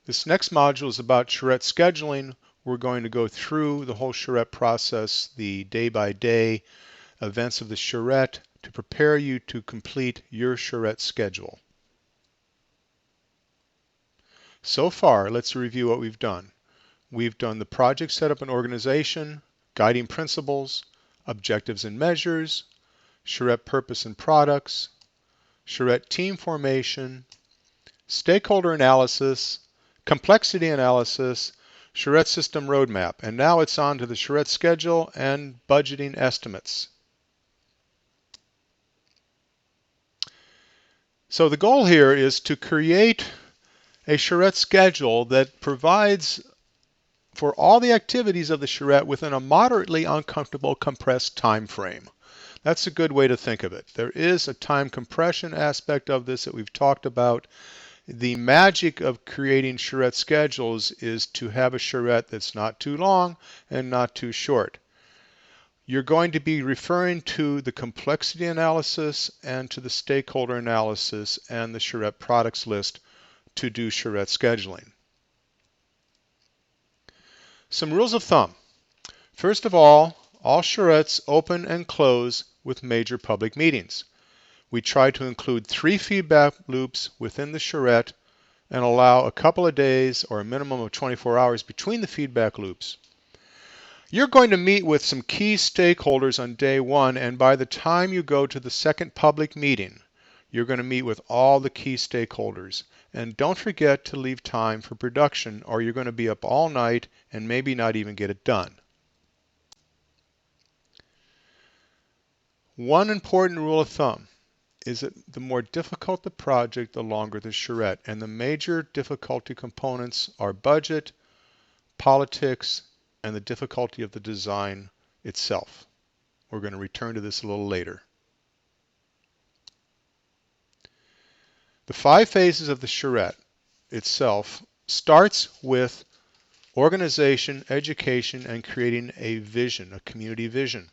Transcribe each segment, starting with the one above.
This next module is about charrette scheduling. We're going to go through the whole charrette process, the day-by-day events of the charrette, to prepare you to complete your charrette schedule. So far, let's review what we've done. We've done the project setup and organization, guiding principles, objectives and measures, charrette purpose and products, charrette team formation, stakeholder analysis, complexity analysis, charrette system roadmap, and now it's on to the charrette schedule and budgeting estimates. So the goal here is to create a charrette schedule that provides for all the activities of the charrette within a moderately uncomfortable compressed time frame. That's a good way to think of it. There is a time compression aspect of this that we've talked about. The magic of creating charrette schedules is to have a charrette that's not too long and not too short. You're going to be referring to the complexity analysis and to the stakeholder analysis and the charrette products list to do charrette scheduling. Some rules of thumb. First of all charrettes open and close with major public meetings. We try to include 3 feedback loops within the charrette and allow a couple of days or a minimum of 24 hours between the feedback loops. You're going to meet with some key stakeholders on day 1, and by the time you go to the second public meeting, you're going to meet with all the key stakeholders. And don't forget to leave time for production, or you're going to be up all night and maybe not even get it done. One important rule of thumb is that the more difficult the project, the longer the charrette. And the major difficulty components are budget, politics, and the difficulty of the design itself. We're going to return to this a little later. The 5 phases of the charrette itself starts with organization, education, and creating a vision, a community vision.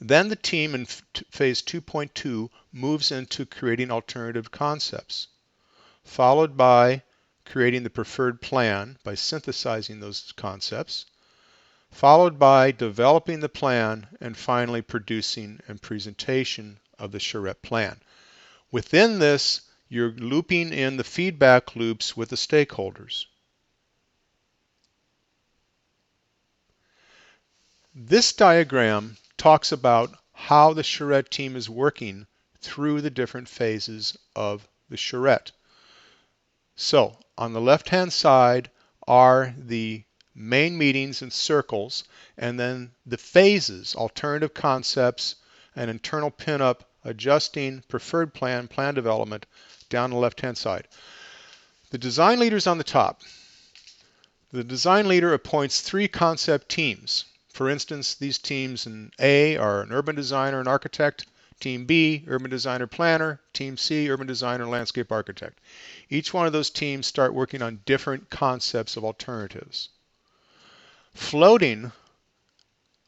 Then the team in phase 2.2 moves into creating alternative concepts, followed by creating the preferred plan by synthesizing those concepts, followed by developing the plan, and finally producing and presentation of the charrette plan. Within this, you're looping in the feedback loops with the stakeholders. This diagram talks about how the charrette team is working through the different phases of the charrette. So on the left-hand side are the main meetings in circles, and then the phases, alternative concepts, and internal pinup, adjusting, preferred plan, plan development, down the left-hand side. The design leader's on the top. The design leader appoints 3 concept teams. For instance, these teams in A are an urban designer and architect, Team B, urban designer planner, Team C, urban designer and landscape architect. Each one of those teams start working on different concepts of alternatives. Floating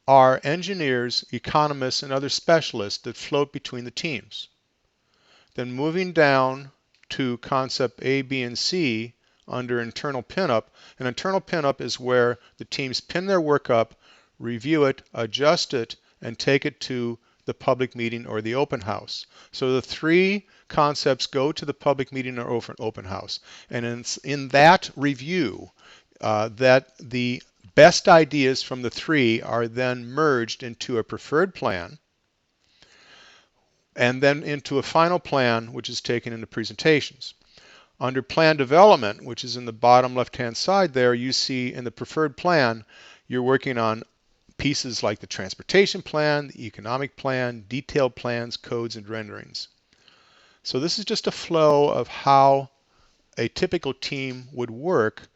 are engineers, economists, and other specialists that float between the teams. Then moving down to concept A, B, and C under internal pinup. An internal pinup is where the teams pin their work up, review it, adjust it, and take it to the public meeting or the open house. So the 3 concepts go to the public meeting or open house. And in that review, that the best ideas from the 3 are then merged into a preferred plan, and then into a final plan, which is taken into presentations. Under plan development, which is in the bottom left-hand side there, you see in the preferred plan, you're working on pieces like the transportation plan, the economic plan, detailed plans, codes, and renderings. So this is just a flow of how a typical team would work.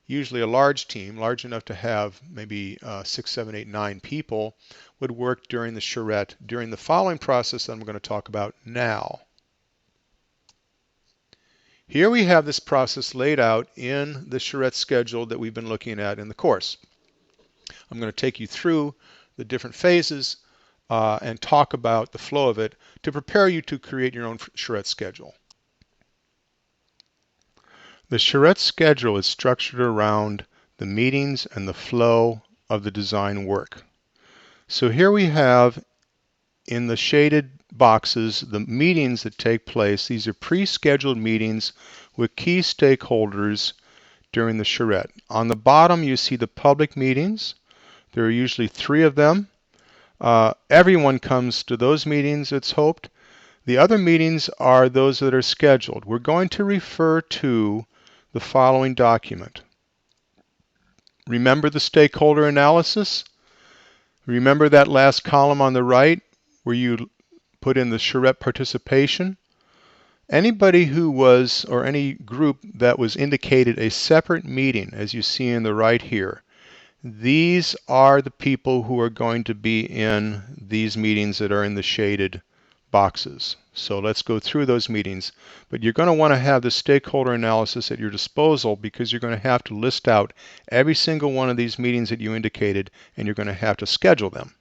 Usually a large team, large enough to have maybe 6, 7, 8, 9 people, would work during the charrette during the following process that I'm going to talk about now. Here we have this process laid out in the charrette schedule that we've been looking at in the course. I'm going to take you through the different phases and talk about the flow of it to prepare you to create your own charrette schedule. The charrette schedule is structured around the meetings and the flow of the design work. So here we have in the shaded boxes the meetings that take place. These are pre-scheduled meetings with key stakeholders during the charrette. On the bottom you see the public meetings. There are usually 3 of them. Everyone comes to those meetings, it's hoped. The other meetings are those that are scheduled. We're going to refer to the following document. Remember the stakeholder analysis? Remember that last column on the right where you put in the charrette participation? Anybody who was, or any group that was indicated a separate meeting, as you see in the right here, these are the people who are going to be in these meetings that are in the shaded boxes. So let's go through those meetings. But you're going to want to have the stakeholder analysis at your disposal because you're going to have to list out every single one of these meetings that you indicated, and you're going to have to schedule them.